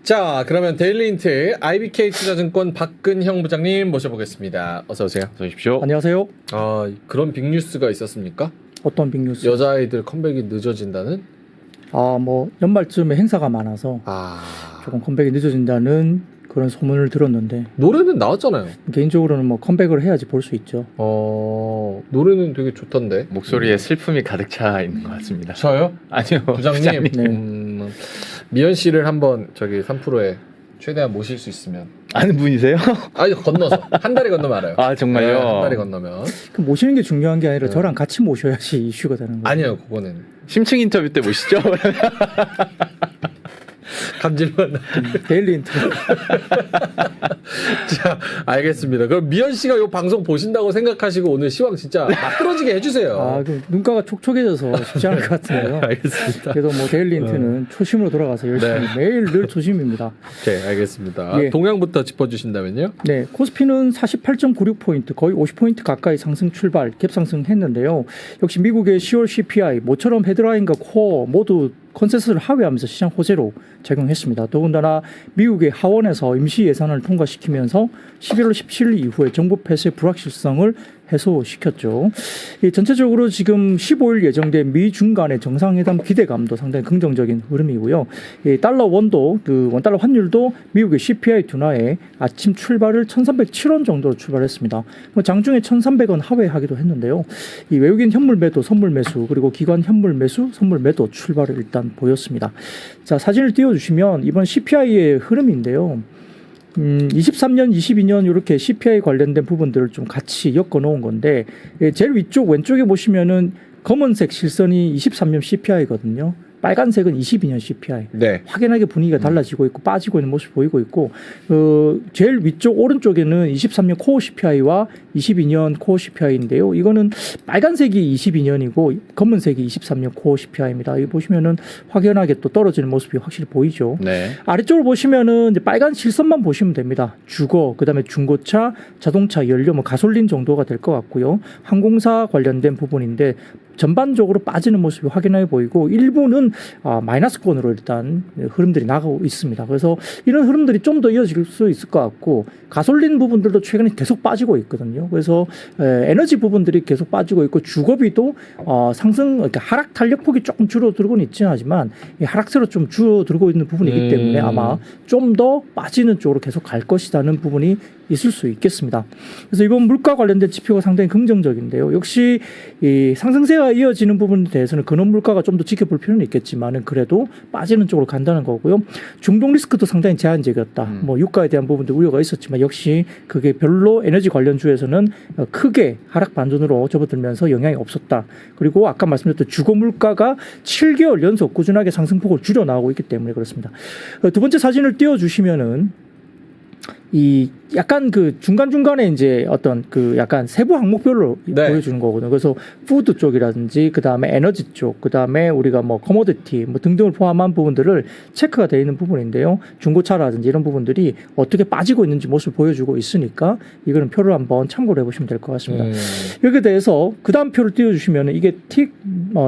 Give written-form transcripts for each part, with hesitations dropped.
자, 그러면 데일리인트 IBK 투자증권 박근형 부장님 모셔보겠습니다. 어서 오세요. 어서 오십시오. 안녕하세요. 아, 그런 빅뉴스가 있었습니까? 어떤 빅뉴스? 여자아이들 컴백이 늦어진다는? 뭐 연말쯤에 행사가 많아서 조금 컴백이 늦어진다는 그런 소문을 들었는데 노래는 나왔잖아요. 개인적으로는 뭐 컴백을 해야지 볼 수 있죠. 노래는 되게 좋던데. 목소리에 슬픔이 가득 차 있는 것 같습니다. 저요? 아니요. 부장님. 네. 미연 씨를 한번 저기 3%에 최대한 모실 수 있으면. 아는 분이세요? 아니, 건너서. 한 달에 건너면 알아요. 아, 정말요? 네, 한 달에 건너면. 그 모시는 게 중요한 게 아니라 네. 저랑 같이 모셔야지 이슈가 되는 거예요. 아니요, 그거는. 심층 인터뷰 때 모시죠? 감질만. 데일리 인트. 자, 알겠습니다. 그럼 미연 씨가 이 방송 보신다고 생각하시고 오늘 시황 진짜 막떨어지게 해주세요. 그 눈가가 촉촉해져서 쉽지 않을 것 같은데요. 알겠습니다. 그래도 뭐 데일리 인트는 초심으로 돌아가서 열심히 매일 늘 초심입니다. 네, 알겠습니다. 예. 동향부터 짚어주신다면요? 네, 코스피는 48.96포인트, 거의 50포인트 가까이 상승 출발, 갭상승했는데요. 역시 미국의 10월 CPI, 모처럼 헤드라인과 코어 모두 컨센서스를 하회하면서 시장 호재로 작용했습니다. 더군다나 미국의 하원에서 임시 예산을 통과시키면서 11월 17일 이후에 정부 폐쇄 불확실성을 해소시켰죠. 전체적으로 지금 15일 예정된 미중 간의 정상회담 기대감도 상당히 긍정적인 흐름이고요. 달러 원도 원달러 환율도 미국의 CPI 둔화에 아침 출발을 1,307원 정도로 출발했습니다. 장중에 1,300원 하회하기도 했는데요. 이 외국인 현물 매도, 선물 매수 그리고 기관 현물 매수, 선물 매도 출발을 일단 보였습니다. 자, 사진을 띄워주시면 이번 CPI의 흐름인데요. 23년, 22년 이렇게 CPI 관련된 부분들을 좀 같이 엮어 놓은 건데 제일 위쪽 왼쪽에 보시면은 검은색 실선이 23년 CPI거든요. 빨간색은 22년 CPI. 네. 확연하게 분위기가 달라지고 있고 빠지고 있는 모습이 보이고 있고 제일 위쪽 오른쪽에는 23년 코어 CPI와 22년 코어 CPI인데요. 이거는 빨간색이 22년이고 검은색이 23년 코어 CPI입니다. 여기 보시면은 확연하게 또 떨어지는 모습이 확실히 보이죠. 네. 아래쪽으로 보시면은 이제 빨간 실선만 보시면 됩니다. 주거, 그다음에 중고차, 자동차, 연료, 뭐 가솔린 정도가 될 것 같고요. 항공사 관련된 부분인데 전반적으로 빠지는 모습이 확연하게 보이고 일부는 마이너스권으로 일단 흐름들이 나가고 있습니다. 그래서 이런 흐름들이 좀 더 이어질 수 있을 것 같고 가솔린 부분들도 최근에 계속 빠지고 있거든요. 그래서 에너지 부분들이 계속 빠지고 있고 주거비도 상승, 그러니까 하락 탄력폭이 조금 줄어들고는 있긴 하지만 이 하락세로 좀 줄어들고 있는 부분이기 때문에 아마 좀 더 빠지는 쪽으로 계속 갈 것이라는 부분이 있을 수 있겠습니다. 그래서 이번 물가 관련된 지표가 상당히 긍정적인데요. 역시 이 상승세가 이어지는 부분에 대해서는 근원 물가가 좀 더 지켜볼 필요는 있겠지만은 그래도 빠지는 쪽으로 간다는 거고요. 중동 리스크도 상당히 제한적이었다. 뭐 유가에 대한 부분도 우려가 있었지만 역시 그게 별로 에너지 관련주에서는 크게 하락 반전으로 접어들면서 영향이 없었다. 그리고 아까 말씀드렸던 주거 물가가 7개월 연속 꾸준하게 상승폭을 줄여 나오고 있기 때문에 그렇습니다. 두 번째 사진을 띄워주시면은 이 약간 그 중간중간에 이제 어떤 그 약간 세부 항목별로 네. 보여주는 거거든요. 그래서 푸드 쪽이라든지 그 다음에 에너지 쪽, 그 다음에 우리가 뭐 커모디티 뭐 등등을 포함한 부분들을 체크가 되어 있는 부분인데요. 중고차라든지 이런 부분들이 어떻게 빠지고 있는지 모습을 보여주고 있으니까 이거는 표를 한번 참고를 해보시면 될 것 같습니다. 여기에 대해서 그 다음 표를 띄워주시면 이게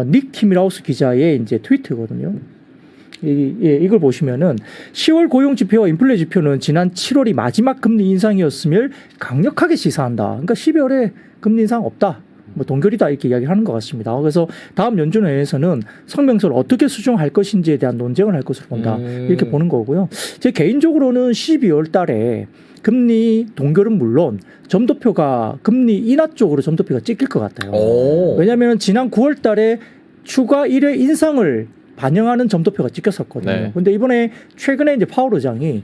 닉 키미라우스 기자의 이제 트위트거든요. 이걸 보시면은 10월 고용 지표와 인플레 지표는 지난 7월이 마지막 금리 인상이었음을 강력하게 시사한다. 그러니까 12월에 금리 인상 없다. 뭐 동결이다 이렇게 이야기를 하는 것 같습니다. 그래서 다음 연준회에서는 성명서를 어떻게 수정할 것인지에 대한 논쟁을 할 것으로 본다. 이렇게 보는 거고요. 제 개인적으로는 12월 달에 금리 동결은 물론 점도표가 금리 인하 쪽으로 점도표가 찍힐 것 같아요. 왜냐하면 지난 9월 달에 추가 1회 인상을 반영하는 점도표가 찍혔었거든요. 네. 근데 이번에 최근에 이제 파월 의장이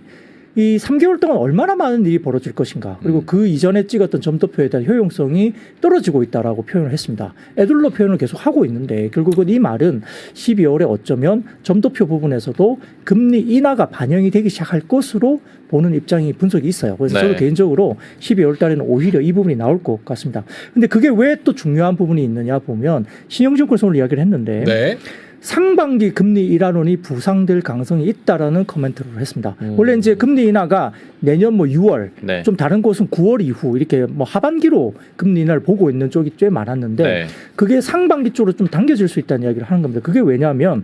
이 3개월 동안 얼마나 많은 일이 벌어질 것인가. 그리고 그 이전에 찍었던 점도표에 대한 효용성이 떨어지고 있다라고 표현을 했습니다. 애들로 표현을 계속 하고 있는데 결국은 이 말은 12월에 어쩌면 점도표 부분에서도 금리 인하가 반영이 되기 시작할 것으로 보는 입장이 분석이 있어요. 그래서 네. 저도 개인적으로 12월 달에는 오히려 이 부분이 나올 것 같습니다. 근데 그게 왜 또 중요한 부분이 있느냐 보면 신영증권에서 오늘 이야기를 했는데 네. 상반기 금리 인하론이 부상될 가능성이 있다라는 코멘트를 했습니다. 원래 이제 금리 인하가 내년 뭐 6월, 네. 좀 다른 곳은 9월 이후 이렇게 뭐 하반기로 금리 인하를 보고 있는 쪽이 꽤 많았는데 네. 그게 상반기 쪽으로 좀 당겨질 수 있다는 이야기를 하는 겁니다. 그게 왜냐하면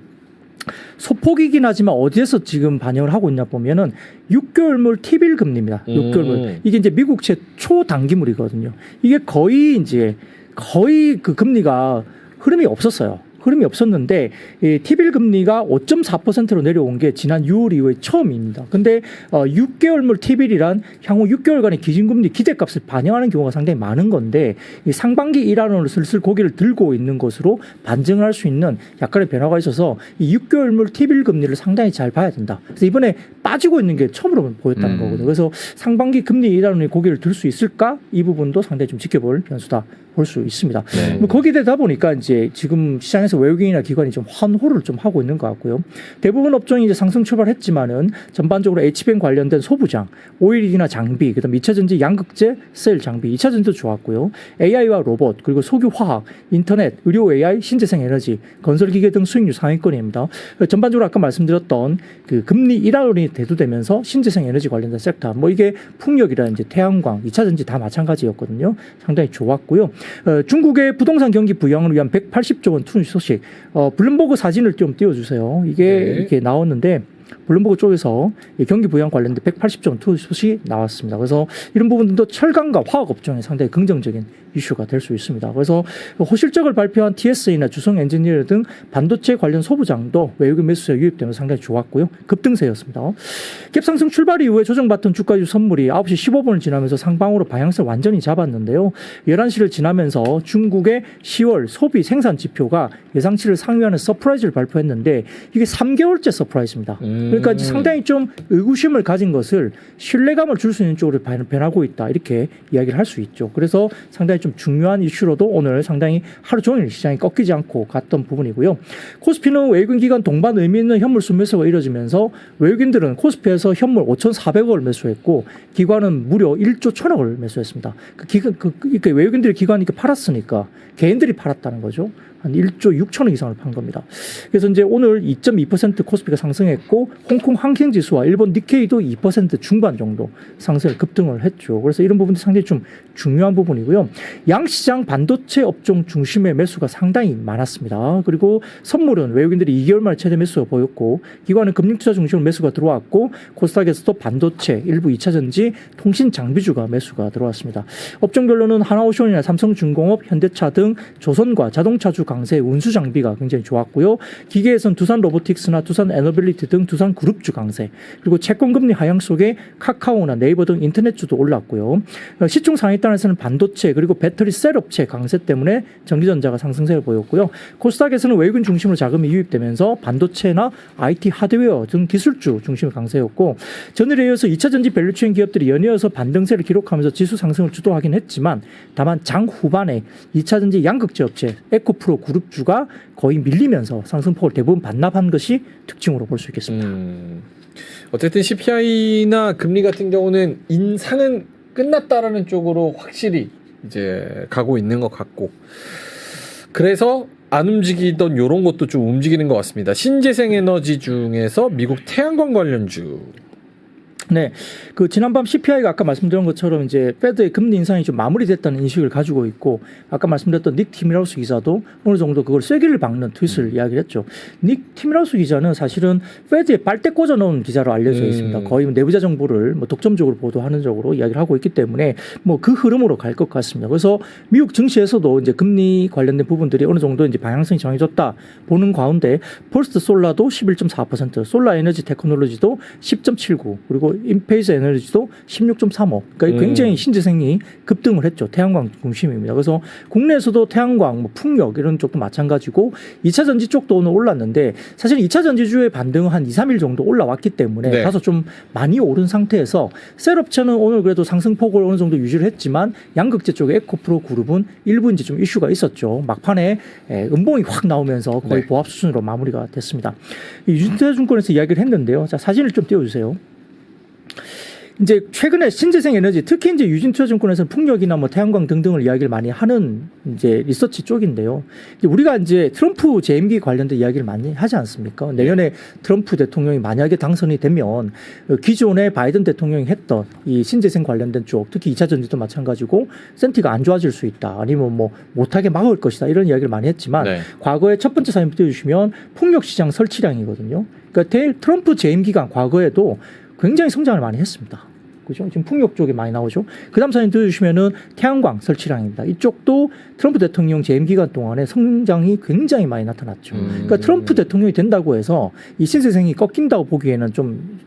소폭이긴 하지만 어디에서 지금 반영을 하고 있냐 보면은 6개월물 T빌 금리입니다. 6개월물. 이게 이제 미국채 초단기물이거든요. 이게 거의 그 금리가 흐름이 없었어요. 흐름이 없었는데 이 T빌 금리가 5.4%로 내려온 게 지난 6월 이후에 처음입니다. 근데 6개월물 T빌이란 향후 6개월간의 기준금리 기대값을 반영하는 경우가 상당히 많은 건데 이 상반기 1환으로 슬슬 고개를 들고 있는 것으로 반증을 할 수 있는 약간의 변화가 있어서 이 6개월물 T빌 금리를 상당히 잘 봐야 된다. 그래서 이번에 빠지고 있는 게 처음으로 보였다는 거거든요. 그래서 상반기 금리 1환으로 고개를 들 수 있을까? 이 부분도 상당히 좀 지켜볼 변수다. 볼 수 있습니다. 네. 거기에 되다 보니까 이제 지금 시장에서 외국인이나 기관이 좀 환호를 좀 하고 있는 것 같고요. 대부분 업종이 이제 상승 출발했지만은 전반적으로 HBM 관련된 소부장, OLED나 장비, 그다음 2차 전지 양극재, 셀 장비, 2차 전지도 좋았고요. AI와 로봇, 그리고 석유 화학, 인터넷, 의료 AI, 신재생 에너지, 건설 기계 등 수익률 상위권입니다. 전반적으로 아까 말씀드렸던 그 금리 1환율이 대두되면서 신재생 에너지 관련된 섹터, 뭐 이게 풍력이라든지 태양광, 2차 전지 다 마찬가지였거든요. 상당히 좋았고요. 중국의 부동산 경기 부양을 위한 180조 원 투자 소식. 블룸버그 사진을 좀 띄워주세요. 이게 이렇게 나왔는데 블룸버그 쪽에서 경기 부양 관련된 180조 원 투자 소식이 나왔습니다. 그래서 이런 부분들도 철강과 화학 업종에 상당히 긍정적인 이슈가 될 수 있습니다. 그래서 호실적을 발표한 TSA나 주성 엔지니어 등 반도체 관련 소부장도 외국인 매수세 유입되면서 상당히 좋았고요. 급등세였습니다. 갭상승 출발 이후에 조정받던 주가주 선물이 9시 15분을 지나면서 상방으로 방향성을 완전히 잡았는데요. 11시를 지나면서 중국의 10월 소비 생산 지표가 예상치를 상회하는 서프라이즈를 발표했는데 이게 3개월째 서프라이즈입니다. 그러니까 상당히 좀 의구심을 가진 것을 신뢰감을 줄 수 있는 쪽으로 변하고 있다. 이렇게 이야기를 할 수 있죠. 그래서 상당히 좀 중요한 이슈로도 오늘 상당히 하루 종일 시장이 꺾이지 않고 갔던 부분이고요. 코스피는 외국인 기관 동반 의미 있는 현물수 매수가 이뤄지면서 외국인들은 코스피에서 현물 5,400억을 매수했고 기관은 무려 1조 1,000억을 매수했습니다. 외국인들이 기관이 이렇게 팔았으니까 개인들이 팔았다는 거죠. 한 1조 6천억 이상을 판 겁니다. 그래서 이제 오늘 2.2% 코스피가 상승했고 홍콩 항생지수와 일본 니케이도 2% 중반 정도 상승을 급등을 했죠. 그래서 이런 부분도 상당히 좀 중요한 부분이고요. 양시장 반도체 업종 중심의 매수가 상당히 많았습니다. 그리고 선물은 외국인들이 2개월 만에 최대 매수가 보였고 기관은 금융투자 중심으로 매수가 들어왔고 코스닥에서도 반도체, 일부 2차 전지, 통신 장비주가 매수가 들어왔습니다. 업종별로는 하나오션이나 삼성중공업, 현대차 등 조선과 자동차주 강세, 운수 장비가 굉장히 좋았고요. 기계에선 두산 로보틱스나 두산 에너빌리티 등 두산 그룹주 강세, 그리고 채권금리 하향 속에 카카오나 네이버 등 인터넷주도 올랐고요. 시총 상위단에서는 반도체 그리고 배터리 셀 업체 강세 때문에 전기전자가 상승세를 보였고요. 코스닥에서는 외국인 중심으로 자금이 유입되면서 반도체나 IT 하드웨어 등 기술주 중심의 강세였고 전일에 이어서 2차 전지 밸류체인 기업들이 연이어서 반등세를 기록하면서 지수 상승을 주도하긴 했지만 다만 장 후반에 2차 전지 양극재 업체 에코프로 그룹주가 거의 밀리면서 상승폭을 대부분 반납한 것이 특징으로 볼 수 있겠습니다. 어쨌든 CPI나 금리 같은 경우는 인상은 끝났다라는 쪽으로 확실히 이제 가고 있는 것 같고 그래서 안 움직이던 이런 것도 좀 움직이는 것 같습니다. 신재생 에너지 중에서 미국 태양광 관련주. 네, 그 지난밤 CPI가 아까 말씀드린 것처럼 이제 페드의 금리 인상이 좀 마무리됐다는 인식을 가지고 있고 아까 말씀드렸던 닉 티밀하우스 기자도 어느 정도 그걸 쐐기를 박는 트윗을 이야기를 했죠. 닉 티밀하우스 기자는 사실은 페드에 빨대 꽂아 놓은 기자로 알려져 있습니다. 거의 내부자 정보를 뭐 독점적으로 보도하는 쪽으로 이야기를 하고 있기 때문에 뭐 그 흐름으로 갈 것 같습니다. 그래서 미국 증시에서도 이제 금리 관련된 부분들이 어느 정도 이제 방향성이 정해졌다 보는 가운데 퍼스트 솔라도 11.4%, 솔라 에너지 테크놀로지도 10.79, 그리고 인페이스 에너지도 16.35. 그러니까 굉장히 신재생이 급등을 했죠. 태양광 중심입니다. 그래서 국내에서도 태양광, 뭐 풍력 이런 쪽도 마찬가지고 2차 전지 쪽도 오늘 올랐는데 사실 2차 전지주의 반등은 한 2, 3일 정도 올라왔기 때문에 네. 다소 좀 많이 오른 상태에서 셀업체는 오늘 그래도 상승폭을 어느 정도 유지를 했지만 양극재 쪽에 에코프로 그룹은 일부 이제 좀 이슈가 있었죠. 막판에 음봉이 확 나오면서 거의 네. 보합 수준으로 마무리가 됐습니다. 유진태증권에서 이야기를 했는데요. 자, 사진을 좀 띄워주세요. 이제 최근에 신재생 에너지, 특히 이제 유진투자증권에서는 풍력이나 뭐 태양광 등등을 이야기를 많이 하는 이제 리서치 쪽인데요. 이제 우리가 이제 트럼프 재임기 관련된 이야기를 많이 하지 않습니까? 내년에 트럼프 대통령이 만약에 당선이 되면 기존에 바이든 대통령이 했던 이 신재생 관련된 쪽, 특히 2차 전지도 마찬가지고 센티가 안 좋아질 수 있다. 아니면 뭐 못하게 막을 것이다. 이런 이야기를 많이 했지만 네. 과거에 첫 번째 사진 띄워주시면 풍력 시장 설치량이거든요. 그러니까 트럼프 재임 기간 과거에도 굉장히 성장을 많이 했습니다. 그죠? 지금 풍력 쪽에 많이 나오죠. 그 다음 사진 들어주시면은 태양광 설치량입니다. 이쪽도 트럼프 대통령 재임 기간 동안에 성장이 굉장히 많이 나타났죠. 그러니까 트럼프 대통령이 된다고 해서 이 신재생이 꺾인다고 보기에는 좀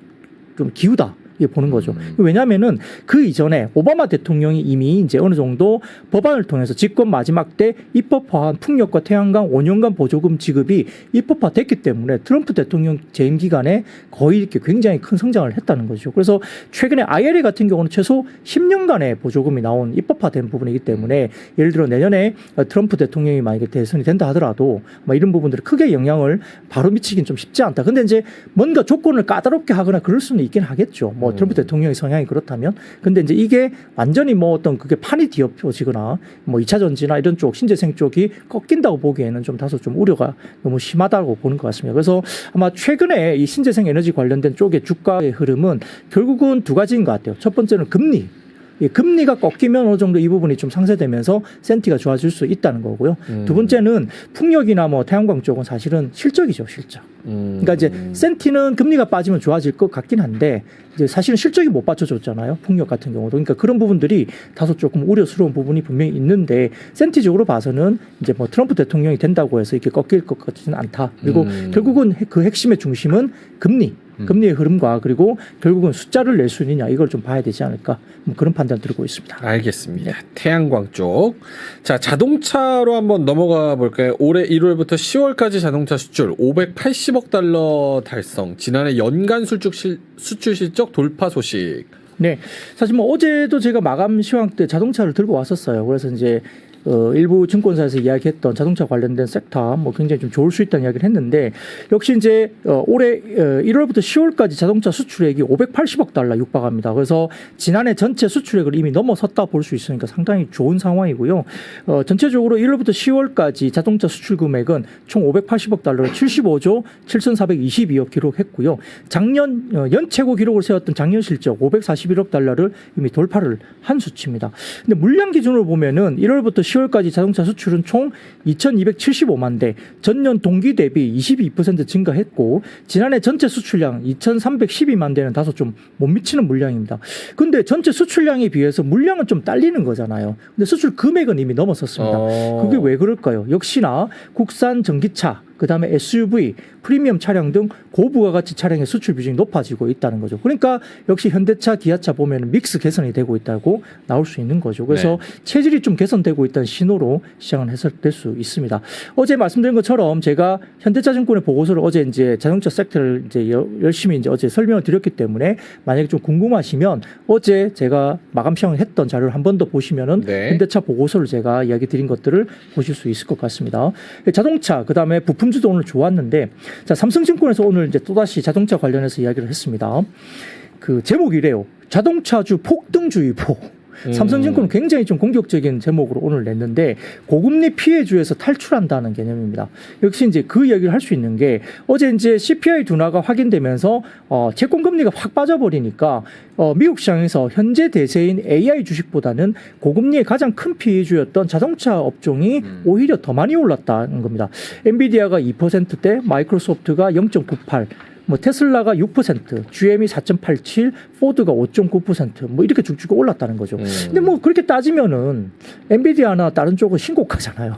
기우다. 보는 거죠. 왜냐하면은 그 이전에 오바마 대통령이 이미 이제 어느 정도 법안을 통해서 집권 마지막 때 입법화한 풍력과 태양광 5년간 보조금 지급이 입법화됐기 때문에 트럼프 대통령 재임 기간에 거의 이렇게 굉장히 큰 성장을 했다는 거죠. 그래서 최근에 IRA 같은 경우는 최소 10년간의 보조금이 나온 입법화된 부분이기 때문에 예를 들어 내년에 트럼프 대통령이 만약에 대선이 된다 하더라도 이런 부분들이 크게 영향을 바로 미치긴 좀 쉽지 않다. 근데 이제 뭔가 조건을 까다롭게 하거나 그럴 수는 있긴 하겠죠. 뭐 트럼프 대통령의 성향이 그렇다면. 근데 이제 이게 완전히 뭐 어떤 그게 판이 뒤엎어지거나 뭐 2차 전지나 이런 쪽 신재생 쪽이 꺾인다고 보기에는 좀 다소 좀 우려가 너무 심하다고 보는 것 같습니다. 그래서 아마 최근에 이 신재생 에너지 관련된 쪽의 주가의 흐름은 결국은 두 가지인 것 같아요. 첫 번째는 금리. 금리가 꺾이면 어느 정도 이 부분이 좀 상쇄되면서 센티가 좋아질 수 있다는 거고요. 두 번째는 풍력이나 뭐 태양광 쪽은 사실은 실적이죠, 실적. 그러니까 이제 센티는 금리가 빠지면 좋아질 것 같긴 한데 이제 사실은 실적이 못 받쳐줬잖아요. 풍력 같은 경우도. 그러니까 그런 부분들이 다소 조금 우려스러운 부분이 분명히 있는데 센티적으로 봐서는 이제 뭐 트럼프 대통령이 된다고 해서 이렇게 꺾일 것 같지는 않다. 그리고 결국은 그 핵심의 중심은 금리의 흐름과 그리고 결국은 숫자를 낼 수 있느냐 이걸 좀 봐야 되지 않을까 뭐 그런 판단 들고 있습니다. 알겠습니다. 태양광 쪽. 자, 자동차로 한번 넘어가 볼까요? 올해 1월부터 10월까지 자동차 수출 580억 달러 달성. 지난해 연간 수출 실적 돌파 소식. 네, 사실 뭐 어제도 제가 마감 시황 때 자동차를 들고 왔었어요. 그래서 이제 일부 증권사에서 이야기했던 자동차 관련된 섹터 뭐 굉장히 좀 좋을 수 있다는 이야기를 했는데 역시 이제 올해 1월부터 10월까지 자동차 수출액이 580억 달러 육박합니다. 그래서 지난해 전체 수출액을 이미 넘어섰다 볼 수 있으니까 상당히 좋은 상황이고요. 전체적으로 1월부터 10월까지 자동차 수출 금액은 총 580억 달러로 75조 7,422억 기록했고요. 작년 연최고 기록을 세웠던 작년 실적 541억 달러를 이미 돌파를 한 수치입니다. 근데 물량 기준으로 보면은 1월부터 10월까지 자동차 수출은 총 2,275만 대, 전년 동기 대비 22% 증가했고 지난해 전체 수출량 2,312만 대는 다소 좀 못 미치는 물량입니다. 근데 전체 수출량에 비해서 물량은 좀 딸리는 거잖아요. 근데 수출 금액은 이미 넘어섰습니다. 그게 왜 그럴까요? 역시나 국산 전기차, 그다음에 SUV, 프리미엄 차량 등 고부가가치 차량의 수출 비중이 높아지고 있다는 거죠. 그러니까 역시 현대차, 기아차 보면 믹스 개선이 되고 있다고 나올 수 있는 거죠. 그래서 체질이 좀 개선되고 있다는 신호로 시장은 해석될 수 있습니다. 어제 말씀드린 것처럼 제가 현대차증권의 보고서를 어제 이제 자동차 섹터를 이제 열심히 이제 어제 설명을 드렸기 때문에 만약에 좀 궁금하시면 어제 제가 마감 시황을 했던 자료를 한 번 더 보시면은 현대차 보고서를 제가 이야기 드린 것들을 보실 수 있을 것 같습니다. 자동차, 그다음에 부품주도 오늘 좋았는데 자, 삼성증권에서 오늘 이제 또다시 자동차 관련해서 이야기를 했습니다. 그 제목이 이래요. 자동차주 폭등주의보. 삼성증권은 굉장히 좀 공격적인 제목으로 오늘 냈는데 고금리 피해주에서 탈출한다는 개념입니다. 역시 이제 그 이야기를 할 수 있는 게 어제 이제 CPI 둔화가 확인되면서 채권금리가 확 빠져버리니까 미국 시장에서 현재 대세인 AI 주식보다는 고금리의 가장 큰 피해주였던 자동차 업종이 오히려 더 많이 올랐다는 겁니다. 엔비디아가 2%대, 마이크로소프트가 0.98%, 뭐 테슬라가 6%, GM이 4.87%, 포드가 5.9%, 뭐 이렇게 쭉쭉 올랐다는 거죠. 근데 뭐 그렇게 따지면은 엔비디아나 다른 쪽은 신고가잖아요.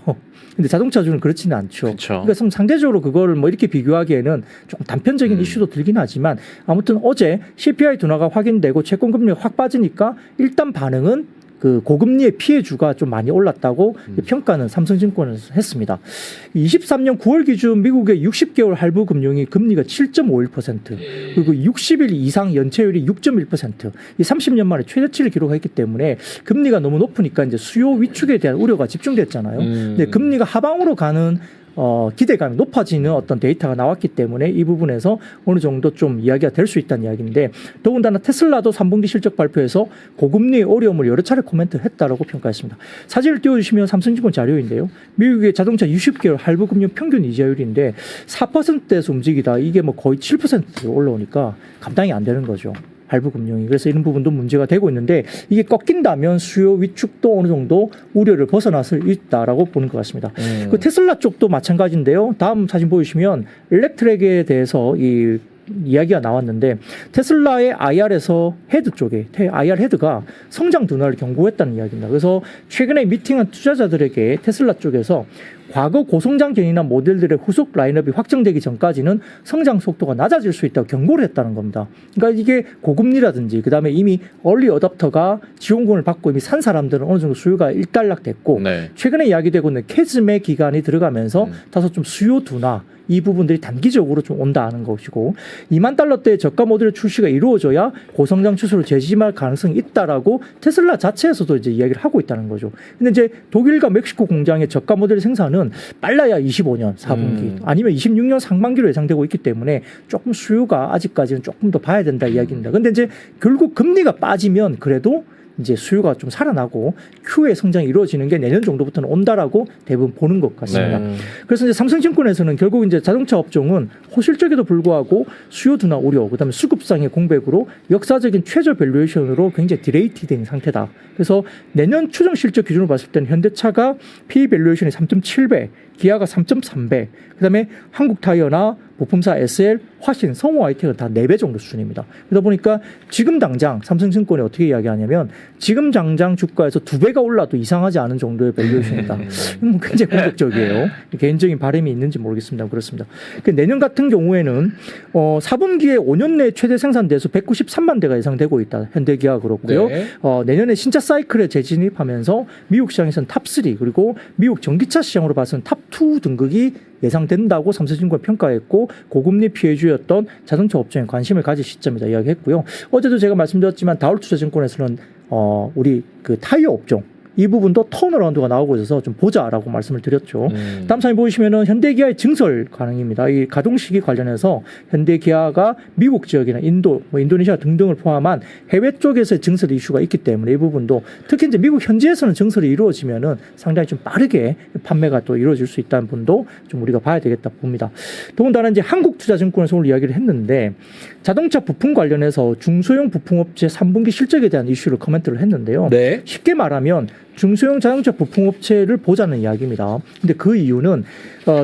근데 자동차주는 그렇지는 않죠. 그쵸. 그러니까 상대적으로 그걸 뭐 이렇게 비교하기에는 조금 단편적인 이슈도 들긴 하지만 아무튼 어제 CPI 둔화가 확인되고 채권금리가 확 빠지니까 일단 반응은 그 고금리의 피해주가 좀 많이 올랐다고 평가는 삼성증권에서 했습니다. 23년 9월 기준 미국의 60개월 할부 금융이 금리가 7.51%, 그리고 60일 이상 연체율이 6.1%, 이 30년 만에 최저치를 기록했기 때문에 금리가 너무 높으니까 이제 수요 위축에 대한 우려가 집중됐잖아요. 근데 금리가 하방으로 가는 기대감이 높아지는 어떤 데이터가 나왔기 때문에 이 부분에서 어느 정도 좀 이야기가 될 수 있다는 이야기인데, 더군다나 테슬라도 3분기 실적 발표에서 고금리의 어려움을 여러 차례 코멘트했다라고 평가했습니다. 사진을 띄워주시면 삼성증권 자료인데요. 미국의 자동차 60개월 할부 금융 평균 이자율인데 4%대에서 움직이다 이게 뭐 거의 7%로 올라오니까 감당이 안 되는 거죠. 할부 금융이. 그래서 이런 부분도 문제가 되고 있는데, 이게 꺾인다면 수요 위축도 어느 정도 우려를 벗어날 수 있다라고 보는 것 같습니다. 그 테슬라 쪽도 마찬가지인데요. 다음 사진 보여주시면 일렉트릭에 대해서 이야기가 나왔는데, 테슬라의 IR에서 헤드 쪽에 IR 헤드가 성장 둔화를 경고했다는 이야기입니다. 그래서 최근에 미팅한 투자자들에게 테슬라 쪽에서 과거 고성장 전이나 모델들의 후속 라인업이 확정되기 전까지는 성장 속도가 낮아질 수 있다고 경고를 했다는 겁니다. 그러니까 이게 고금리라든지 그다음에 이미 얼리 어답터가 지원금을 받고 이미 산 사람들은 어느 정도 수요가 일단락됐고, 네. 최근에 이야기되고 있는 캐즘의 기간이 들어가면서 다소 좀 수요 둔화, 이 부분들이 단기적으로 좀 온다는 것이고, $20,000대의 저가 모델의 출시가 이루어져야 고성장 추세로 재짐할 가능성이 있다라고 테슬라 자체에서도 이제 이야기를 하고 있다는 거죠. 근데 이제 독일과 멕시코 공장의 저가 모델 생산은 빨라야 25년 4분기 아니면 26년 상반기로 예상되고 있기 때문에 조금 수요가 아직까지는 조금 더 봐야 된다 이야기입니다. 근데 이제 결국 금리가 빠지면 그래도 이제 수요가 좀 살아나고 Q의 성장이 이루어지는 게 내년 정도부터는 온다라고 대부분 보는 것 같습니다. 네. 그래서 이제 삼성증권에서는 결국 이제 자동차 업종은 호실적에도 불구하고 수요 둔화 우려, 그다음에 수급상의 공백으로 역사적인 최저 밸류에이션으로 굉장히 디레이티된 상태다. 그래서 내년 추정 실적 기준으로 봤을 때는 현대차가 P 밸류에이션이 3.7배, 기아가 3.3배, 그다음에 한국타이어나 부품사 SL, 화신, 성호 IT가 다 4배 정도 수준입니다. 그러다 보니까 지금 당장 삼성증권이 어떻게 이야기하냐면, 지금 당장 주가에서 2배가 올라도 이상하지 않은 정도의 밸류에이션이다. 이건 굉장히 공격적이에요. 개인적인 바람이 있는지 모르겠습니다. 그렇습니다. 내년 같은 경우에는 4분기에 5년 내 최대 생산 대수 193만 대가 예상되고 있다. 현대기아 그렇고요. 네. 내년에 신차 사이클에 재진입하면서 미국 시장에서는 탑3 그리고 미국 전기차 시장으로 봐서는 탑2 등극이 예상된다고 삼성증권 평가했고, 고금리 피해주였던 자동차 업종에 관심을 가질 시점이다 이야기했고요. 어제도 제가 말씀드렸지만 다울투자증권에서는 우리 그 타이어 업종 이 부분도 턴어라운드가 나오고 있어서 좀 보자라고 말씀을 드렸죠. 다음 사진 보시면은 현대기아의 증설 가능입니다. 이 가동 시기 관련해서 현대기아가 미국 지역이나 인도, 인도네시아 등등을 포함한 해외 쪽에서의 증설 이슈가 있기 때문에 이 부분도 특히 이제 미국 현지에서는 증설이 이루어지면은 상당히 좀 빠르게 판매가 또 이루어질 수 있다는 분도 좀 우리가 봐야 되겠다 봅니다. 더군다나 이제 한국투자증권에서 오늘 이야기를 했는데, 자동차 부품 관련해서 중소형 부품업체 3분기 실적에 대한 이슈를 코멘트를 했는데요. 네. 쉽게 말하면 중소형 자동차 부품업체를 보자는 이야기입니다. 근데 그 이유는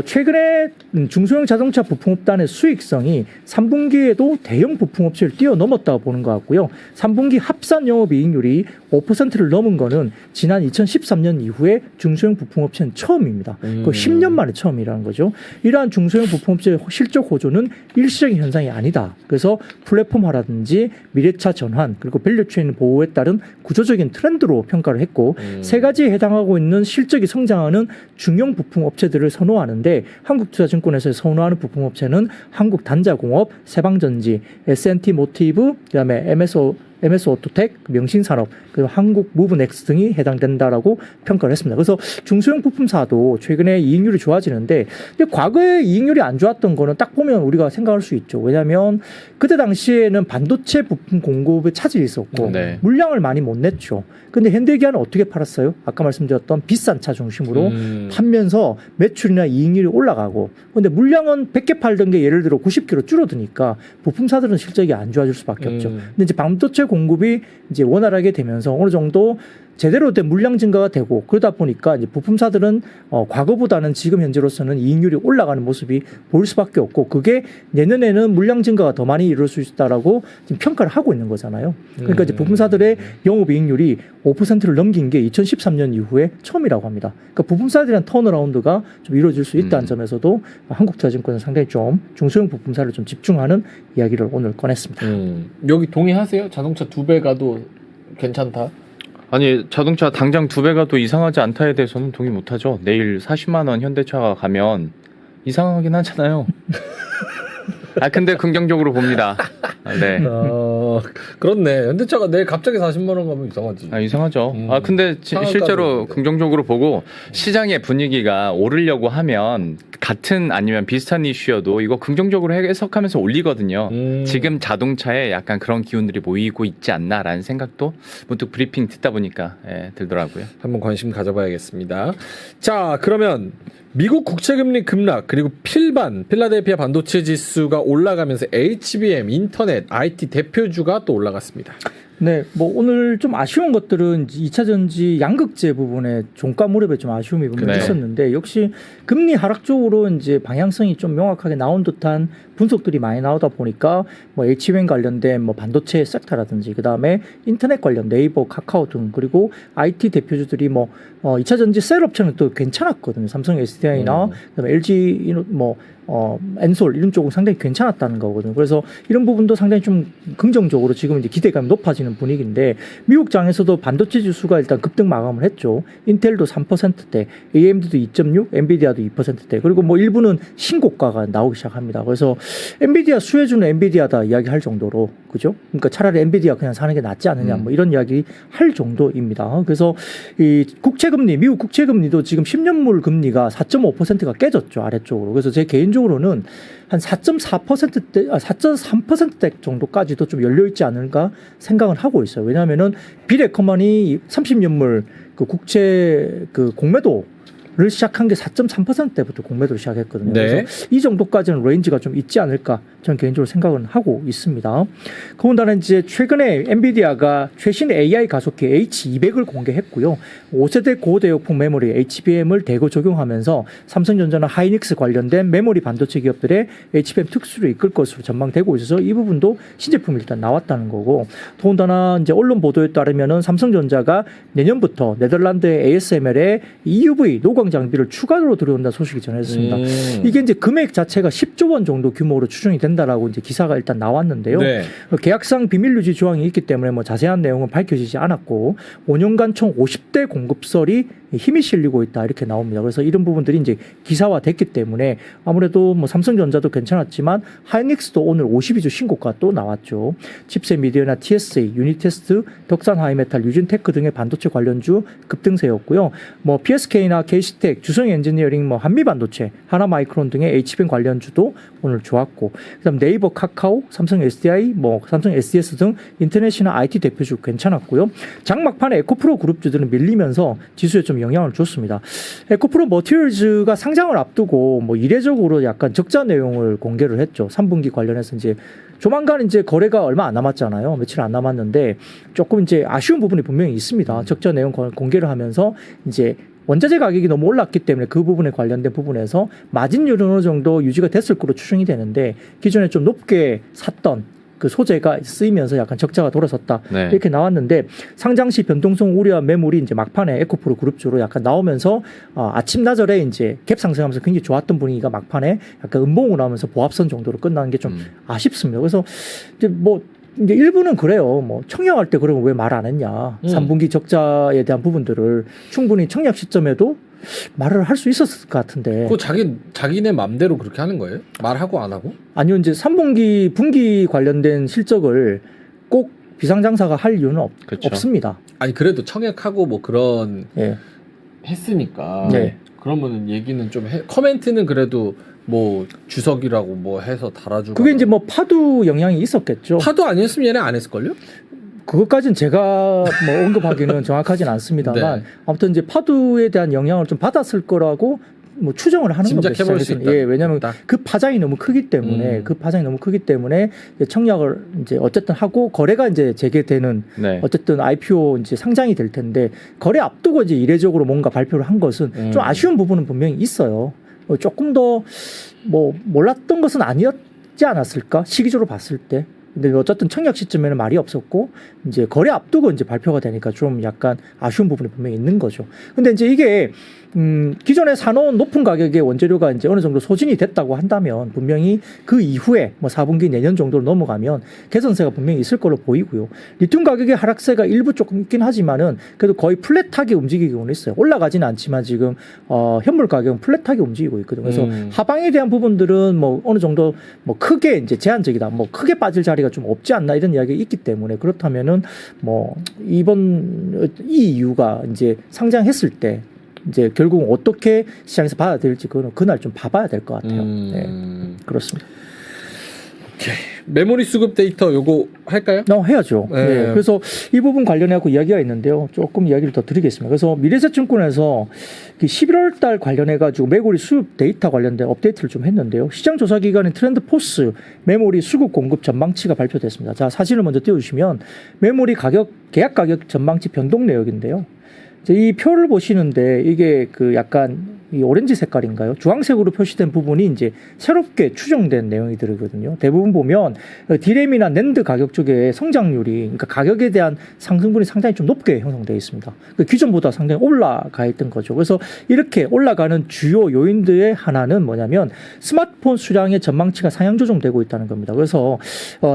최근에 중소형 자동차 부품업단의 수익성이 3분기에도 대형 부품업체를 뛰어넘었다고 보는 것 같고요. 3분기 합산 영업이익률이 5%를 넘은 거는 지난 2013년 이후에 중소형 부품업체는 처음입니다. 그 10년 만에 처음이라는 거죠. 이러한 중소형 부품업체의 실적 호조는 일시적인 현상이 아니다. 그래서 플랫폼화라든지 미래차 전환 그리고 밸류체인 보호에 따른 구조적인 트렌드로 평가를 했고, 세 가지에 해당하고 있는 실적이 성장하는 중형 부품업체들을 선호하는데, 한국투자증권에서 선호하는 부품업체는 한국단자공업, 세방전지, S&T 모티브, 그다음에 MS 오토텍, 명신산업, 그리고 한국무브넥스 등이 해당된다라고 평가를 했습니다. 그래서 중소형 부품사도 최근에 이익률이 좋아지는데, 근데 과거에 이익률이 안 좋았던 거는 딱 보면 우리가 생각할 수 있죠. 왜냐하면 그때 당시에는 반도체 부품 공급에 차질이 있었고 네. 물량을 많이 못 냈죠. 근데 현대기아는 어떻게 팔았어요? 아까 말씀드렸던 비싼 차 중심으로 팔면서 매출이나 이익률이 올라가고, 근데 물량은 100개 팔던 게 예를 들어 90개로 줄어드니까 부품사들은 실적이 안 좋아질 수밖에 없죠. 근데 이제 반도체 공급이 이제 원활하게 되면서 어느 정도 제대로 된 물량 증가가 되고, 그러다 보니까 이제 부품사들은 과거보다는 지금 현재로서는 이익률이 올라가는 모습이 보일 수밖에 없고, 그게 내년에는 물량 증가가 더 많이 이룰 수 있다라고 지금 평가를 하고 있는 거잖아요. 그러니까 이제 부품사들의 영업이익률이 5%를 넘긴 게 2013년 이후에 처음이라고 합니다. 그러니까 부품사들이란 턴어라운드가 좀 이루어질 수 있다는 점에서도 한국투자증권은 상당히 좀 중소형 부품사를 좀 집중하는 이야기를 오늘 꺼냈습니다. 여기 동의하세요? 자동차 2배 가도 괜찮다. 아니 자동차 당장 2배가 또 이상하지 않다에 대해서는 동의 못하죠. 내일 40만 원 현대차가 가면 이상하긴 하잖아요. 아 근데 긍정적으로 봅니다. 네. 그렇네. 현대차가 내일 갑자기 40만 원 가면 이상하지. 아, 이상하죠. 음. 근데 상한가도 실제로 있는데. 긍정적으로 보고 시장의 분위기가 오르려고 하면 같은 아니면 비슷한 이슈여도 이거 긍정적으로 해석하면서 올리거든요. 지금 자동차에 약간 그런 기운들이 모이고 있지 않나라는 생각도 문득 브리핑 듣다 보니까 들더라고요. 한번 관심 가져봐야겠습니다. 자, 그러면 미국 국채금리 급락 그리고 필라델피아 반도체 지수가 올라가면서 HBM, 인터넷, IT 대표주가 또 올라갔습니다. 네, 뭐 오늘 좀 아쉬운 것들은 2차 전지 양극재 부분에 종가 무렵에 좀 아쉬움이 분명히 네. 있었는데 역시 금리 하락 쪽으로 이제 방향성이 좀 명확하게 나온 듯한 분석들이 많이 나오다 보니까 뭐 HBM 관련된 뭐 반도체 섹터라든지 그다음에 인터넷 관련 네이버, 카카오 등 그리고 IT 대표주들이 뭐 2차 전지 셀 업체는 또 괜찮았거든요. 삼성 SDI나 그다음에 LG 엔솔 이런 쪽은 상당히 괜찮았다는 거거든요. 그래서 이런 부분도 상당히 좀 긍정적으로 지금 이제 기대감이 높아지는 분위기인데 미국 장에서도 반도체 지수가 일단 급등 마감을 했죠. 인텔도 3%대, AMD도 2.6, 엔비디아도 2%대. 그리고 뭐 일부는 신고가가 나오기 시작합니다. 그래서 엔비디아 수혜주는 엔비디아다 이야기할 정도로 그죠? 그러니까 차라리 엔비디아 그냥 사는 게 낫지 않느냐 뭐 이런 이야기 할 정도입니다. 그래서 이 국채금리, 미국 국채금리도 지금 10년물 금리가 4.5%가 깨졌죠 아래쪽으로. 그래서 제 개인적으로는 한 4.4%대, 4.3%대 정도까지도 좀 열려 있지 않을까 생각은 하고 있어요. 왜냐하면은 비레커먼이 30년물 그 국채 그 공매도를 시작한 게 4.3%대부터 공매도를 시작했거든요. 네. 그래서 이 정도까지는 레인지가 좀 있지 않을까 저는 개인적으로 생각은 하고 있습니다. 더군다나 이제 최근에 엔비디아가 최신 AI 가속기 H200을 공개했고요. 5세대 고대역폭 메모리 HBM을 대거 적용하면서 삼성전자나 하이닉스 관련된 메모리 반도체 기업들의 HBM 특수를 이끌 것으로 전망되고 있어서 이 부분도 신제품이 일단 나왔다는 거고 더군다나 이제 언론 보도에 따르면은 삼성전자가 내년부터 네덜란드의 ASML에 EUV 노광 장비를 추가로 들여온다 소식이 전해졌습니다. 이게 이제 금액 자체가 10조 원 정도 규모로 추정이 된다라고 이제 기사가 일단 나왔는데요. 네. 계약상 비밀 유지 조항이 있기 때문에 뭐 자세한 내용은 밝혀지지 않았고 5년간 총 50대 공급설이 힘이 실리고 있다 이렇게 나옵니다. 그래서 이런 부분들이 이제 기사화됐기 때문에 아무래도 뭐 삼성전자도 괜찮았지만 하이닉스도 오늘 52주 신고가 또 나왔죠. 칩셋 미디어나 TSA, 유니테스트, 덕산 하이메탈, 유진테크 등의 반도체 관련주 급등세였고요. 뭐 PSK나 KC텍, 주성 엔지니어링, 뭐 한미반도체, 하나마이크론 등의 HBM 관련주도 오늘 좋았고, 그다음 네이버, 카카오, 삼성 SDI, 뭐 삼성 SDS 등 인터넷이나 IT 대표주 괜찮았고요. 장막판에 에코프로 그룹주들은 밀리면서 지수에 좀 영향을 줬습니다. 에코프로 머티리얼즈가 상장을 앞두고 뭐 이례적으로 약간 적자 내용을 공개를 했죠. 3분기 관련해서 이제 조만간 이제 거래가 얼마 안 남았잖아요. 며칠 안 남았는데 조금 이제 아쉬운 부분이 분명히 있습니다. 적자 내용 공개를 하면서 이제 원자재 가격이 너무 올랐기 때문에 그 부분에 관련된 부분에서 마진율은 어느 정도 유지가 됐을 거로 추정이 되는데 기존에 좀 높게 샀던 그 소재가 쓰이면서 약간 적자가 돌아섰다. 네. 이렇게 나왔는데 상장 시 변동성 우려한 매물이 이제 막판에 에코프로 그룹주로 약간 나오면서 아침 나절에 이제 갭 상승하면서 굉장히 좋았던 분위기가 막판에 약간 음봉으로 나오면서 보합선 정도로 끝나는 게 좀 아쉽습니다. 그래서 이제 뭐 이제 일부는 그래요. 뭐 청약할 때 그러면 왜 말 안 했냐. 3분기 적자에 대한 부분들을 충분히 청약 시점에도 말을 할 수 있었을 것 같은데. 그거 자기네 맘대로 그렇게 하는 거예요? 말하고 안 하고? 아니요, 이제 3분기 분기 관련된 실적을 꼭 비상장사가 할 이유는 그렇죠. 없습니다. 아니 그래도 청약하고 뭐 그런 예. 했으니까. 네. 그러면은 얘기는 좀 커멘트는 그래도 뭐 주석이라고 뭐 해서 달아주고. 그게 이제 뭐 파도 영향이 있었겠죠. 파도 아니었으면 얘네 안 했을걸요? 그것까지는 제가 뭐 언급하기는 정확하진 않습니다만 네. 아무튼 이제 파도에 대한 영향을 좀 받았을 거라고 뭐 추정을 하는 겁니다. 짐작해볼 수 시장에서는. 있다. 예, 왜냐하면 있다. 그 파장이 너무 크기 때문에 이제 청약을 이제 어쨌든 하고 거래가 이제 재개되는 네. 어쨌든 IPO 이제 상장이 될 텐데 거래 앞두고 이제 이례적으로 뭔가 발표를 한 것은 좀 아쉬운 부분은 분명히 있어요. 조금 더 뭐 몰랐던 것은 아니었지 않았을까 시기적으로 봤을 때. 근데 어쨌든 청약 시점에는 말이 없었고 이제 거래 앞두고 이제 발표가 되니까 좀 약간 아쉬운 부분이 분명히 있는 거죠. 근데 이제 이게 기존에 사놓은 높은 가격의 원재료가 이제 어느 정도 소진이 됐다고 한다면 분명히 그 이후에 뭐 4분기 내년 정도로 넘어가면 개선세가 분명히 있을 걸로 보이고요. 리튬 가격의 하락세가 일부 조금 있긴 하지만은 그래도 거의 플랫하게 움직이고는 있어요. 올라가지는 않지만 지금 현물 가격은 플랫하게 움직이고 있거든요. 그래서 하방에 대한 부분들은 뭐 어느 정도 뭐 크게 이제 제한적이다, 뭐 크게 빠질 자리가 좀 없지 않나 이런 이야기가 있기 때문에 그렇다면은 뭐 이번 이 이유가 이제 상장했을 때 이제 결국 어떻게 시장에서 받아들일지 그거는 그날 좀 봐봐야 될 것 같아요. 네, 그렇습니다. 오케이. 메모리 수급 데이터 요거 할까요? 해야죠. 네. 네. 그래서 이 부분 관련해서 이야기가 있는데요. 조금 이야기를 더 드리겠습니다. 그래서 미래에셋증권에서 11월 달 관련해가지고 메모리 수급 데이터 관련된 업데이트를 좀 했는데요. 시장조사기관인 트렌드포스 메모리 수급 공급 전망치가 발표됐습니다. 자, 사진을 먼저 띄워주시면 메모리 가격, 계약 가격 전망치 변동 내역인데요. 이 표를 보시는데 이게 그 약간 이 오렌지 색깔인가요? 주황색으로 표시된 부분이 이제 새롭게 추정된 내용이 들거든요. 대부분 보면 디램이나 낸드 가격 쪽에 성장률이, 그러니까 가격에 대한 상승분이 상당히 좀 높게 형성되어 있습니다. 기존보다 상당히 올라가 있던 거죠. 그래서 이렇게 올라가는 주요 요인들의 하나는 뭐냐면 스마트폰 수량의 전망치가 상향 조정되고 있다는 겁니다. 그래서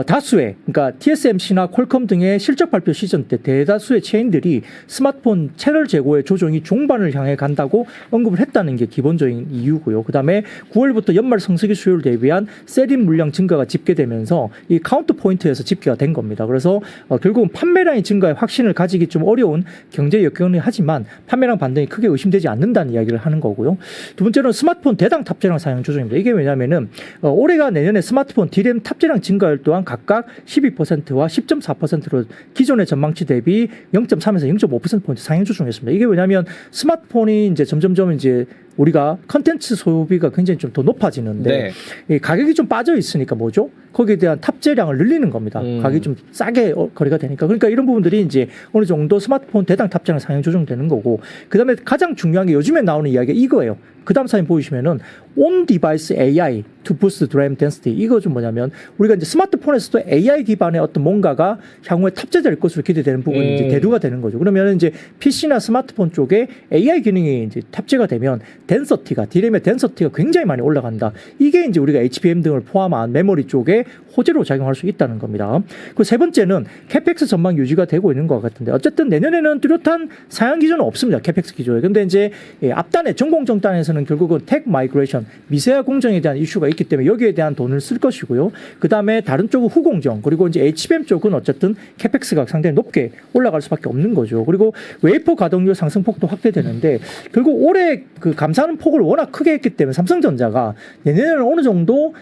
다수의, 그러니까 TSMC나 퀄컴 등의 실적 발표 시즌 때 대다수의 체인들이 스마트폰 채널 재고의 조정이 종반을 향해 간다고 언급을 했다는 게 기본적인 이유고요. 그다음에 9월부터 연말 성수기 수요를 대비한 셀인 물량 증가가 집계되면서 이 카운트 포인트에서 집계가 된 겁니다. 그래서 결국은 판매량의 증가에 확신을 가지기 좀 어려운 경제 여건이 하지만 판매량 반등이 크게 의심되지 않는다는 이야기를 하는 거고요. 두 번째로는 스마트폰 대당 탑재량 상향 조정입니다. 이게 왜냐하면은 올해가 내년에 스마트폰 디램 탑재량 증가율 또한 각각 12%와 10.4%로 기존의 전망치 대비 0.3에서 0.5%포인트 상향 조정했습니다. 이게 왜냐하면 스마트폰이 이제 점점점 이제 우리가 컨텐츠 소비가 굉장히 좀 더 높아지는데 이 가격이 좀 빠져 있으니까 뭐죠? 거기에 대한 탑재량을 늘리는 겁니다. 가격이 좀 싸게 거래가 되니까. 그러니까 이런 부분들이 이제 어느 정도 스마트폰 대당 탑재량 상향 조정되는 거고, 그다음에 가장 중요한 게 요즘에 나오는 이야기가 이거예요. 그 다음 사진 보이시면은 on device AI to boost DRAM density. 이거 좀 뭐냐면 우리가 이제 스마트폰에서도 AI 기반의 어떤 뭔가가 향후에 탑재될 것으로 기대되는 부분이 이제 대두가 되는 거죠. 그러면 이제 PC나 스마트폰 쪽에 AI 기능이 이제 탑재가 되면 덴서티가, 디램의 덴서티가 굉장히 많이 올라간다. 이게 이제 우리가 HBM 등을 포함한 메모리 쪽에 호재로 작용할 수 있다는 겁니다. 그 세 번째는 캐펙스 전망 유지가 되고 있는 것 같은데, 어쨌든 내년에는 뚜렷한 상향 기조는 없습니다. 캐펙스 기조에. 근데 이제 앞단에 전공 정단에서는 결국은 텍 마이그레이션, 미세화 공정에 대한 이슈가 있기 때문에 여기에 대한 돈을 쓸 것이고요. 그 다음에 다른 쪽은 후공정, 그리고 이제 HBM 쪽은 어쨌든 캐펙스가 상당히 높게 올라갈 수밖에 없는 거죠. 그리고 웨이퍼 가동률 상승폭도 확대되는데 결국 올해 그 감사하는 폭을 워낙 크게 했기 때문에 삼성전자가 내년에는 어느 정도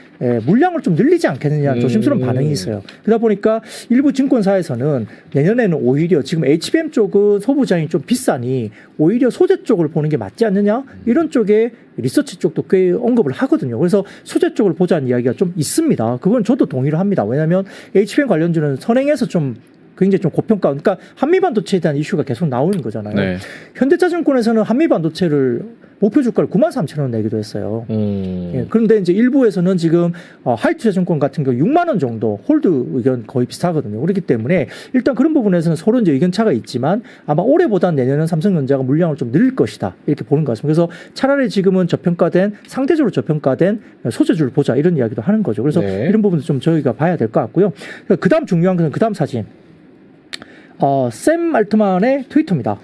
물량을 좀 늘리지 않겠느냐 조심스러운 반응이 있어요. 그러다 보니까 일부 증권사에서는 내년에는 오히려 지금 HBM 쪽은 소부장이 좀 비싸니 오히려 소재 쪽을 보는 게 맞지 않느냐, 이런 쪽에 리서치 쪽도 꽤 언급을 하거든요. 그래서 소재 쪽을 보자는 이야기가 좀 있습니다. 그건 저도 동의를 합니다. 왜냐하면 HBM 관련주는 선행해서 좀 굉장히 좀 고평가, 그러니까 한미반도체에 대한 이슈가 계속 나오는 거잖아요. 네. 현대차증권에서는 한미반도체를 목표 주가를 93,000원 내기도 했어요. 예, 그런데 이제 일부에서는 지금 하이투자증권 같은 경우 6만 원 정도 홀드 의견 거의 비슷하거든요. 그렇기 때문에 일단 그런 부분에서는 서로 이제 의견 차가 있지만 아마 올해보다 내년은 삼성전자가 물량을 좀 늘릴 것이다, 이렇게 보는 것 같습니다. 그래서 차라리 지금은 저평가된, 상대적으로 저평가된 소재주를 보자, 이런 이야기도 하는 거죠. 그래서 이런 부분도 좀 저희가 봐야 될 것 같고요. 그 다음 중요한 것은 그 다음 사진. 샘 알트만의 트위터입니다.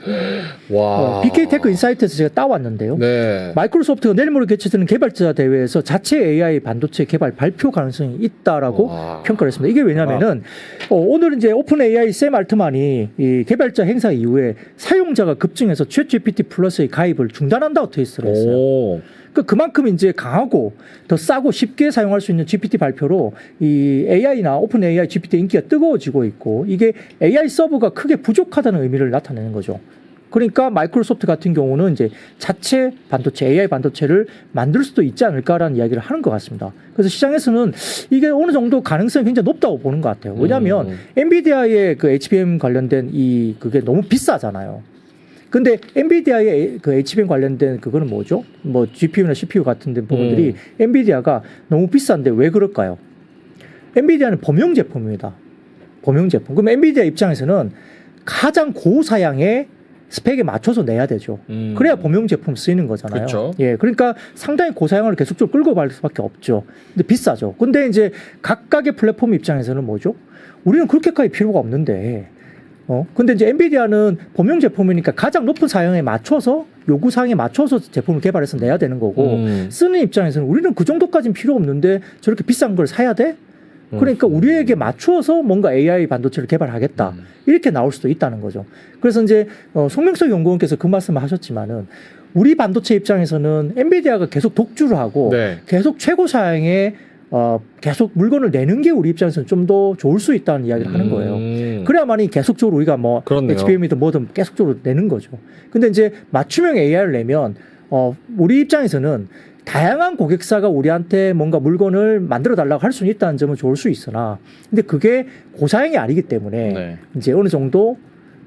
와. BK테크 인사이트에서 제가 따왔는데요. 네. 마이크로소프트가 내일 모레 개최되는 개발자 대회에서 자체 AI 반도체 개발 발표 가능성이 있다라고 평가를 했습니다. 이게 왜냐면은 오늘 이제 오픈 AI 샘 알트만이 이 개발자 행사 이후에 사용자가 급증해서 챗GPT 플러스의 가입을 중단한다고 트윗을 했어요. 그만큼 이제 강하고 더 싸고 쉽게 사용할 수 있는 GPT 발표로 이 AI나 오픈 AI GPT 인기가 뜨거워지고 있고, 이게 AI 서버가 크게 부족하다는 의미를 나타내는 거죠. 그러니까 마이크로소프트 같은 경우는 이제 자체 반도체, AI 반도체를 만들 수도 있지 않을까라는 이야기를 하는 것 같습니다. 그래서 시장에서는 이게 어느 정도 가능성이 굉장히 높다고 보는 것 같아요. 왜냐하면 엔비디아의 그 HBM 관련된 그게 너무 비싸잖아요. 근데 엔비디아의 그 HBM 관련된 그거는 뭐죠? 뭐 GPU나 CPU 같은 데 부분들이 엔비디아가 너무 비싼데 왜 그럴까요? 엔비디아는 범용 제품입니다. 범용 제품. 그럼 엔비디아 입장에서는 가장 고사양의 스펙에 맞춰서 내야 되죠. 그래야 범용 제품 쓰이는 거잖아요. 그쵸. 예, 그러니까 상당히 고사양을 계속적으로 끌고 갈 수밖에 없죠. 근데 비싸죠. 근데 이제 각각의 플랫폼 입장에서는 뭐죠? 우리는 그렇게까지 필요가 없는데, 근데 이제 엔비디아는 범용 제품이니까 가장 높은 사양에 맞춰서 요구 사항에 맞춰서 제품을 개발해서 내야 되는 거고 쓰는 입장에서는 우리는 그 정도까지는 필요 없는데 저렇게 비싼 걸 사야 돼? 그러니까 우리에게 맞추어서 뭔가 AI 반도체를 개발하겠다. 이렇게 나올 수도 있다는 거죠. 그래서 이제 송명석 연구원께서 그 말씀을 하셨지만은 우리 반도체 입장에서는 엔비디아가 계속 독주를 하고 네. 계속 최고 사양에 계속 물건을 내는 게 우리 입장에서는 좀 더 좋을 수 있다는 이야기를 하는 거예요. 그래야만이 계속적으로 우리가 뭐 그렇네요. HBM이든 뭐든 계속적으로 내는 거죠. 근데 이제 맞춤형 AI를 내면 우리 입장에서는 다양한 고객사가 우리한테 뭔가 물건을 만들어 달라고 할 수는 있다는 점은 좋을 수 있으나 근데 그게 고사양이 아니기 때문에 네. 이제 어느 정도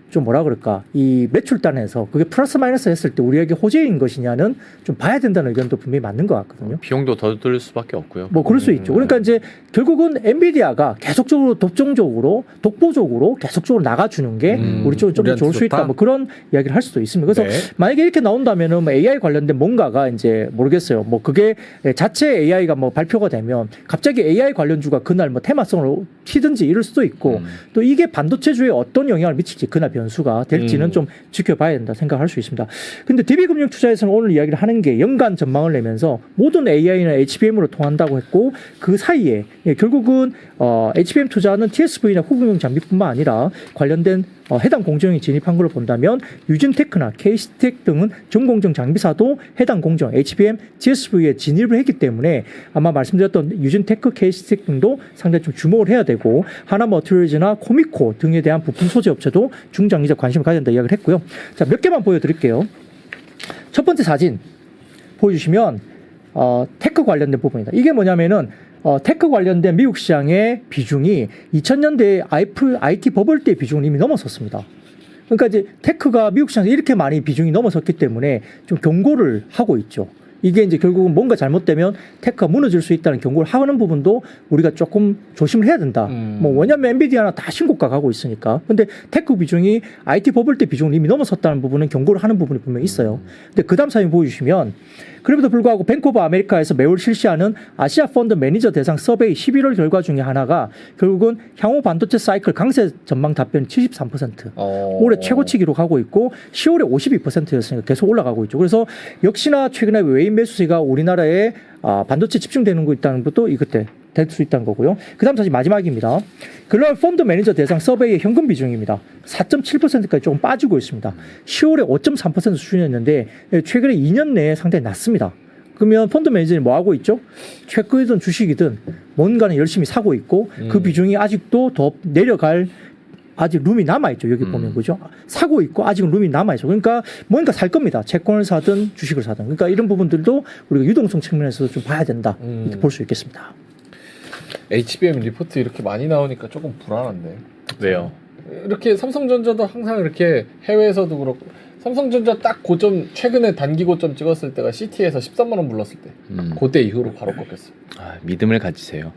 좀 뭐라 그럴까 이 매출단에서 그게 플러스 마이너스 했을 때 우리에게 호재인 것이냐는 좀 봐야 된다는 의견도 분명히 맞는 것 같거든요. 비용도 더 들 수밖에 없고요. 뭐 그럴 수 있죠. 그러니까 이제 결국은 엔비디아가 계속적으로 독보적으로 계속적으로 나가주는 게 우리 쪽은 좀 더 좋을 수 있다. 좋다. 뭐 그런 이야기를 할 수도 있습니다. 그래서 네. 만약에 이렇게 나온다면은 뭐 AI 관련된 뭔가가 이제 모르겠어요. 뭐 그게 자체 AI가 뭐 발표가 되면 갑자기 AI 관련주가 그날 뭐 테마성을 튀든지 이럴 수도 있고 또 이게 반도체주에 어떤 영향을 미칠지 그날 변수가 될지는 좀 지켜봐야 된다 생각할 수 있습니다. 근데 DB금융투자에서는 오늘 이야기를 하는 게 연간 전망을 내면서 모든 AI는 HBM으로 통한다고 했고 그 사이에 결국은 HBM 투자는 TSV나 후궁용 장비뿐만 아니라 관련된 해당 공정에 진입한 걸로 본다면 유진테크나 KC텍 등은 전공정 장비사도 해당 공정 HBM, TSV에 진입을 했기 때문에 아마 말씀드렸던 유진테크, KC텍 등도 상당히 좀 주목을 해야 되고 하나머티리얼즈나 코미코 등에 대한 부품 소재 업체도 중장기적 관심을 가져야 된다 이야기를 했고요. 자, 몇 개만 보여드릴게요. 첫 번째 사진 보여주시면 테크 관련된 부분이다. 이게 뭐냐면은 테크 관련된 미국 시장의 비중이 2000년대 IT 버블 때 비중을 이미 넘어섰습니다. 그러니까 이제 테크가 미국 시장에서 이렇게 많이 비중이 넘어섰기 때문에 좀 경고를 하고 있죠. 이게 이제 결국은 뭔가 잘못되면 테크가 무너질 수 있다는 경고를 하는 부분도 우리가 조금 조심을 해야 된다. 뭐 왜냐면 엔비디아나 다 신고가 가고 있으니까. 근데 테크 비중이 IT 버블 때 비중을 이미 넘어섰다는 부분은 경고를 하는 부분이 분명히 있어요. 근데 그 다음 사진 보여주시면 그럼에도 불구하고 뱅크 오브 아메리카에서 매월 실시하는 아시아 펀드 매니저 대상 서베이 11월 결과 중에 하나가 결국은 향후 반도체 사이클 강세 전망 답변 73%. 올해 최고치 기록하고 있고 10월에 52%였으니까 계속 올라가고 있죠. 그래서 역시나 최근에 외인 매수세가 우리나라에 반도체 집중되는 거 있다는 것도 이때 될 수 있다는 거고요. 그 다음 사실 마지막입니다. 글로벌 펀드 매니저 대상 서베이의 현금 비중입니다. 4.7%까지 조금 빠지고 있습니다. 10월에 5.3% 수준이었는데 최근에 2년 내에 상당히 낮습니다. 그러면 펀드 매니저는 뭐 하고 있죠? 최근이든 주식이든 뭔가는 열심히 사고 있고 그 비중이 아직도 더 내려갈 아직 룸이 남아있죠. 여기 보면 그죠? 사고 있고 아직은 룸이 남아있죠. 그러니까 뭔가 살 겁니다. 채권을 사든 주식을 사든. 그러니까 이런 부분들도 우리가 유동성 측면에서도 좀 봐야 된다. 이렇게 볼 수 있겠습니다. HBM 리포트 이렇게 많이 나오니까 조금 불안한데. 왜요? 이렇게 삼성전자도 항상 이렇게 해외에서도 그렇고 삼성전자 딱 고점 최근에 단기 고점 찍었을 때가 CT에서 13만 원 불렀을 때 그때 이후로 바로 꺾였어요. 믿음을 가지세요.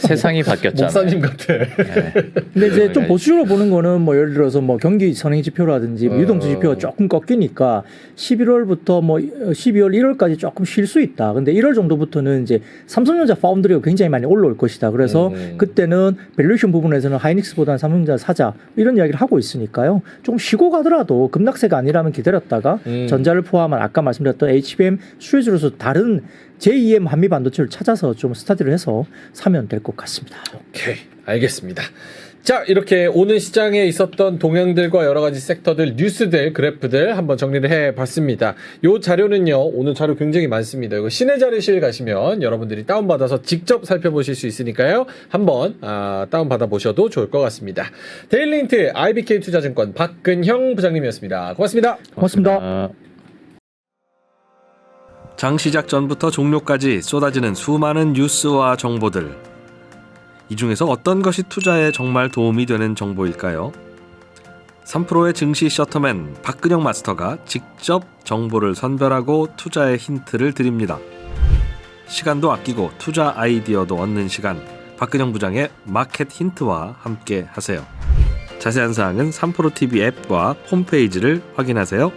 세상이 바뀌었잖아요. 목사님 같아. 네. 근데 이제 좀 보수적으로 보는 거는 뭐 예를 들어서 뭐 경기 선행 지표라든지 유동성 지표가 조금 꺾이니까 11월부터 뭐 12월 1월까지 조금 쉴 수 있다. 근데 1월 정도부터는 이제 삼성전자 파운드리가 굉장히 많이 올라올 것이다. 그래서 그때는 밸류에이션 부분에서는 하이닉스보다는 삼성전자 사자 이런 이야기를 하고 있으니까요. 좀 쉬고 가더라도 급락세가 아니라면 기다렸다가 전자를 포함한 아까 말씀드렸던 HBM 수혜주로서 다른 제2M 한미 반도체를 찾아서 좀 스타디를 해서 사면 될 것 같습니다. 오케이, 알겠습니다. 자, 이렇게 오늘 시장에 있었던 동향들과 여러 가지 섹터들, 뉴스들, 그래프들 한번 정리를 해봤습니다. 요 자료는요, 오늘 자료 굉장히 많습니다. 이거 시내 자료실 가시면 여러분들이 다운받아서 직접 살펴보실 수 있으니까요. 한번 다운받아 보셔도 좋을 것 같습니다. 데일리인트 IBK 투자증권 박근형 부장님이었습니다. 고맙습니다. 고맙습니다. 장 시작 전부터 종료까지 쏟아지는 수많은 뉴스와 정보들. 이 중에서 어떤 것이 투자에 정말 도움이 되는 정보일까요? 3프로의 증시 셔터맨 박근영 마스터가 직접 정보를 선별하고 투자의 힌트를 드립니다. 시간도 아끼고 투자 아이디어도 얻는 시간, 박근영 부장의 마켓 힌트와 함께 하세요. 자세한 사항은 3프로TV 앱과 홈페이지를 확인하세요.